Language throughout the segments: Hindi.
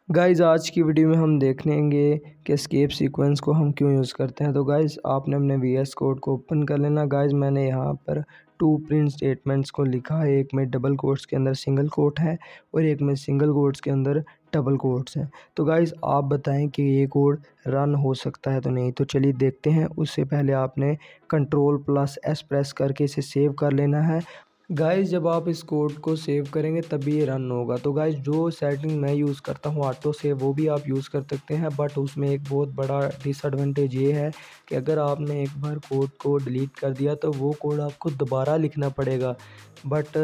गाइज़ आज की वीडियो में हम देखेंगे कि एस्केप सीक्वेंस को हम क्यों यूज़ करते हैं। तो गाइज़ आपने अपने वीएस कोड को ओपन कर लेना। गाइज़ मैंने यहाँ पर 2 प्रिंट स्टेटमेंट्स को लिखा है। एक में डबल कोट्स के अंदर सिंगल कोट है और एक में सिंगल कोट्स के अंदर डबल कोट्स हैं। तो गाइज़ आप बताएं कि ये कोड रन हो सकता है तो नहीं। तो चलिए देखते हैं। उससे पहले आपने Ctrl+S प्रेस करके इसे सेव कर लेना है। गाइस जब आप इस कोड को सेव करेंगे तभी ये रन होगा। तो गाइस जो सेटिंग मैं यूज़ करता हूँ ऑटो सेव, वो भी आप यूज़ कर सकते हैं, बट उसमें एक बहुत बड़ा डिसएडवांटेज ये है कि अगर आपने एक बार कोड को डिलीट कर दिया तो वो कोड आपको दोबारा लिखना पड़ेगा। बट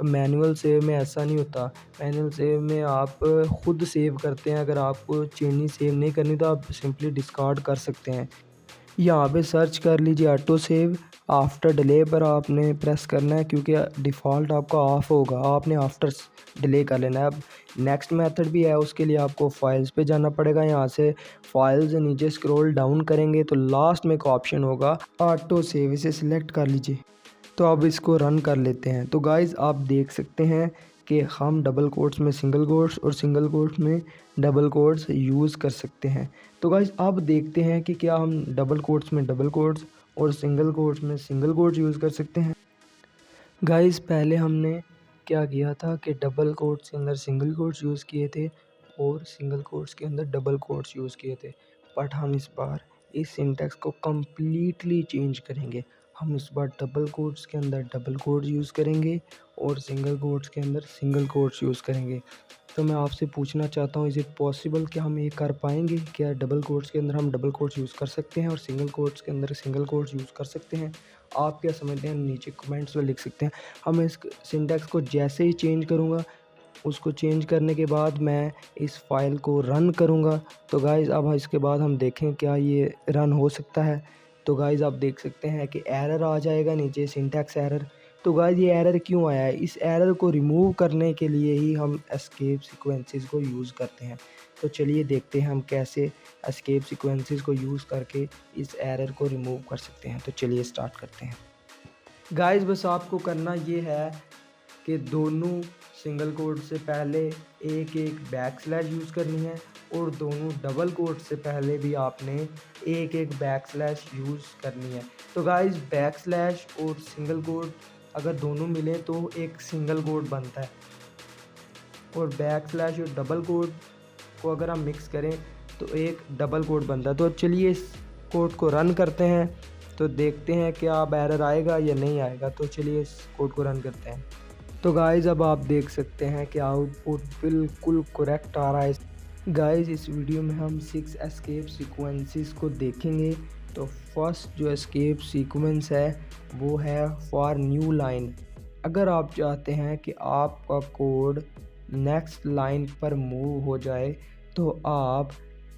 मैनुअल सेव में ऐसा नहीं होता। मैनुअल सेव में आप खुद सेव करते हैं। अगर आपको चेंजिंग सेव नहीं करनी तो आप सिंपली डिस्कार्ड कर सकते हैं। यहाँ पे सर्च कर लीजिए ऑटो सेव। आफ्टर डिले पर आपने प्रेस करना है क्योंकि डिफ़ॉल्ट आपका ऑफ होगा। आपने आफ्टर डिले कर लेना है। अब नेक्स्ट मेथड भी है, उसके लिए आपको फाइल्स पे जाना पड़ेगा। यहाँ से फाइल्स नीचे स्क्रॉल डाउन करेंगे तो लास्ट में एक ऑप्शन होगा ऑटो सेव, इसे सिलेक्ट कर लीजिए। तो अब इसको रन कर लेते हैं। तो गाइज़ आप देख सकते हैं कि हम डबल कोट्स में सिंगल कोट्स और सिंगल कोट्स में डबल कोट्स यूज़ कर सकते हैं। तो गाइज़ अब देखते हैं कि क्या हम डबल कोट्स में डबल कोट्स और सिंगल कोट्स में सिंगल कोट्स यूज़ कर सकते हैं। गाइज़ पहले हमने क्या किया था कि डबल कोट्स के अंदर सिंगल कोट्स यूज़ किए थे और सिंगल कोट्स के अंदर डबल कोट्स यूज़ किए थे। बट हम इस बार इस सिंटैक्स को कम्प्लीटली चेंज करेंगे। हम इस बार डबल कोट्स के अंदर डबल कोट्स यूज़ करेंगे और सिंगल कोट्स के अंदर सिंगल कोट्स यूज़ करेंगे। तो मैं आपसे पूछना चाहता हूँ, इज़ इट पॉसिबल कि हम ये कर पाएंगे? क्या डबल कोट्स के अंदर हम डबल कोट्स यूज़ कर सकते हैं और सिंगल कोट्स के अंदर सिंगल कोट्स यूज़ कर सकते हैं? आप क्या समझते हैं नीचे कमेंट्स में लिख सकते हैं। हम इस सिंटैक्स को जैसे ही चेंज करूँगा, उसको चेंज करने के बाद मैं इस फाइल को रन करूँगा। तो गाइज़ अब इसके बाद हम देखें क्या ये रन हो सकता है। तो गाइज़ आप देख सकते हैं कि एरर आ जाएगा नीचे, सिंटैक्स एरर। तो गाइज़ ये एरर क्यों आया है? इस एरर को रिमूव करने के लिए ही हम एस्केप सीक्वेंसेस को यूज़ करते हैं। तो चलिए देखते हैं हम कैसे एस्केप सीक्वेंसेस को यूज़ करके इस एरर को रिमूव कर सकते हैं। तो चलिए स्टार्ट करते हैं। गाइज़ बस आपको करना ये है कि दोनों सिंगल कोट से पहले एक एक बैक स्लैश यूज़ करनी है और दोनों डबल कोट से पहले भी आपने एक एक बैक स्लैश यूज़ करनी है। तो गाइज़ बैक स्लैश और सिंगल कोट अगर दोनों मिले तो एक सिंगल कोट बनता है और बैक स्लैश और डबल कोट को अगर हम मिक्स करें तो एक डबल कोट बनता है। तो चलिए इस कोड को रन करते हैं तो देखते हैं क्या अब एरर आएगा या नहीं आएगा। तो चलिए इस कोड को रन करते हैं। तो गाइज़ अब आप देख सकते हैं कि आउटपुट बिल्कुल करेक्ट आ रहा है। गाइज़ इस वीडियो में हम 6 एस्केप सीक्वेंसेस को देखेंगे। तो फर्स्ट जो एस्केप सीक्वेंस है वो है फॉर न्यू लाइन। अगर आप चाहते हैं कि आपका कोड नेक्स्ट लाइन पर मूव हो जाए तो आप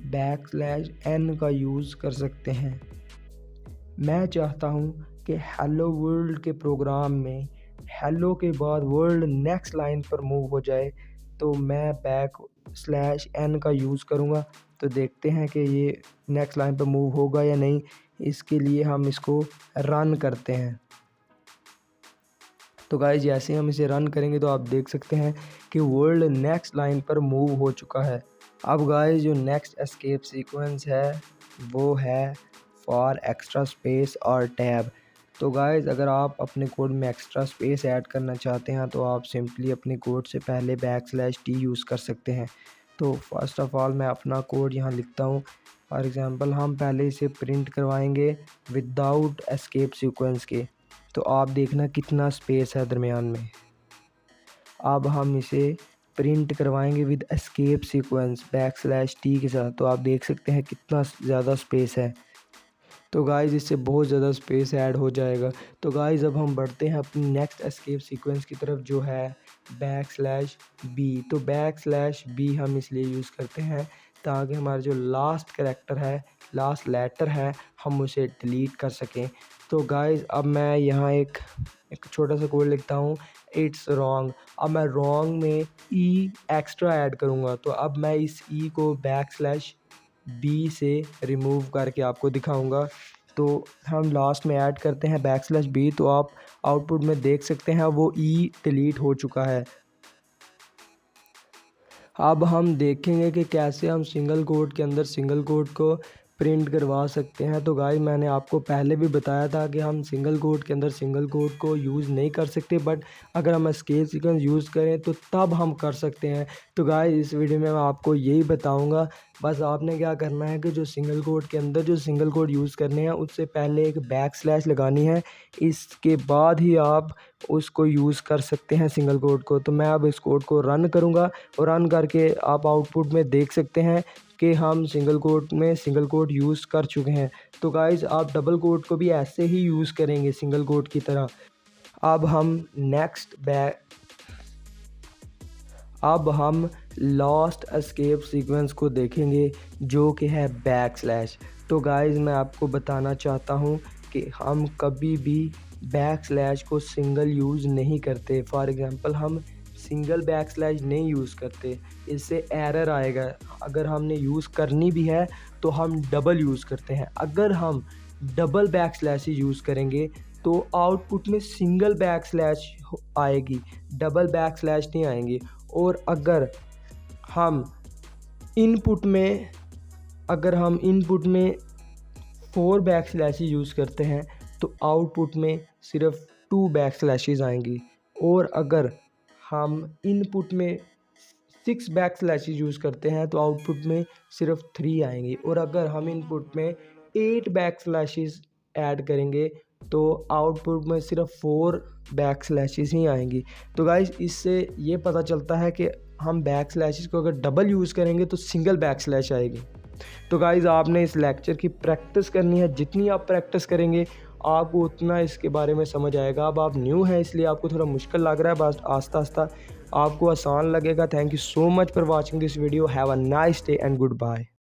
\n का यूज़ कर सकते हैं। मैं चाहता हूँ कि हेलो वर्ल्ड के प्रोग्राम में हेलो के बाद वर्ल्ड नेक्स्ट लाइन पर मूव हो जाए तो मैं \n का यूज़ करूँगा। तो देखते हैं कि ये नेक्स्ट लाइन पर मूव होगा या नहीं। इसके लिए हम इसको रन करते हैं। तो गाइस जैसे ही हम इसे रन करेंगे तो आप देख सकते हैं कि वर्ल्ड नेक्स्ट लाइन पर मूव हो चुका है। अब गाइस जो नेक्स्ट एस्केप सीक्वेंस है वो है फॉर एक्स्ट्रा स्पेस और टैब। तो गाइस अगर आप अपने कोड में एक्स्ट्रा स्पेस ऐड करना चाहते हैं तो आप सिंपली अपने कोड से पहले \t यूज़ कर सकते हैं। तो फर्स्ट ऑफ ऑल मैं अपना कोड यहाँ लिखता हूँ। फॉर एग्ज़ाम्पल हम पहले इसे प्रिंट करवाएंगे विदाउट एस्केप सीक्वेंस के। तो आप देखना कितना स्पेस है दरमियान में। अब हम इसे प्रिंट करवाएंगे विद एस्केप सीक्वेंस \t के साथ। तो आप देख सकते हैं कितना ज़्यादा स्पेस है। तो गाइज़ इससे बहुत ज़्यादा स्पेस ऐड हो जाएगा। तो गाइज़ अब हम बढ़ते हैं अपनी नेक्स्ट एस्केप सीक्वेंस की तरफ जो है \b। तो \b हम इसलिए यूज़ करते हैं ताकि हमारा जो लास्ट कैरेक्टर है, लास्ट लेटर है, हम उसे डिलीट कर सकें। तो गाइज़ अब मैं यहाँ एक छोटा सा कोड लिखता हूँ, इट्स रॉन्ग। अब मैं रॉन्ग में ई एक्स्ट्रा ऐड करूँगा। तो अब मैं इस ई को \b से रिमूव करके आपको दिखाऊंगा। तो हम लास्ट में ऐड करते हैं \b। तो आप आउटपुट में देख सकते हैं वो ई डिलीट हो चुका है। अब हम देखेंगे कि कैसे हम सिंगल कोट के अंदर सिंगल कोट को प्रिंट करवा सकते हैं। तो गाइस मैंने आपको पहले भी बताया था कि हम सिंगल कोट के अंदर सिंगल कोट को यूज़ नहीं कर सकते, बट अगर हम एस्केप सीक्वेंस यूज़ करें तो तब हम कर सकते हैं। तो गाइस इस वीडियो में मैं आपको यही बताऊंगा। बस आपने क्या करना है कि जो सिंगल कोट के अंदर जो सिंगल कोट यूज़ करने हैं उससे पहले एक बैक स्लैश लगानी है, इसके बाद ही आप उसको यूज़ कर सकते हैं सिंगल कोट को। तो मैं अब इस कोड को रन करूँगा और रन करके आप आउटपुट में देख सकते हैं कि हम सिंगल कोट में सिंगल कोट यूज़ कर चुके हैं। तो गाइज़ आप डबल कोट को भी ऐसे ही यूज़ करेंगे सिंगल कोट की तरह। अब हम लास्ट एस्केप सीक्वेंस को देखेंगे जो कि है बैक स्लैश। तो गाइज़ मैं आपको बताना चाहता हूँ कि हम कभी भी बैक स्लैश को सिंगल यूज़ नहीं करते। फॉर एग्ज़ाम्पल हम सिंगल बैक स्लैश नहीं यूज़ करते, इससे एरर आएगा। अगर हमने यूज़ करनी भी है तो हम डबल यूज़ करते हैं। अगर हम डबल बैक स्लैश ही यूज़ करेंगे तो आउटपुट में सिंगल बैक स्लैश आएगी, डबल बैक स्लैश नहीं आएंगी। और अगर हम इनपुट में 4 बैक स्लैशेस यूज़ करते हैं तो आउटपुट में सिर्फ 2 बैक स्लैशेस आएंगी। और अगर हम इनपुट में 6 बैक स्लैशेस यूज़ करते हैं तो आउटपुट में सिर्फ 3 आएंगी। और अगर हम इनपुट में 8 बैक स्लैशेस ऐड करेंगे तो आउटपुट में सिर्फ 4 बैक स्लैशेस ही आएंगी। तो गाइस इससे ये पता चलता है कि हम बैक स्लैशेस को अगर डबल यूज़ करेंगे तो सिंगल बैक स्लैश आएगी। तो गाइस आपने इस लेक्चर की प्रैक्टिस करनी है, जितनी आप प्रैक्टिस करेंगे आपको उतना इसके बारे में समझ आएगा। अब आप न्यू हैं इसलिए आपको थोड़ा मुश्किल लग रहा है, बस आस्ता आस्ता आपको आसान लगेगा। Thank you so much for watching this video. Have a nice day and good bye.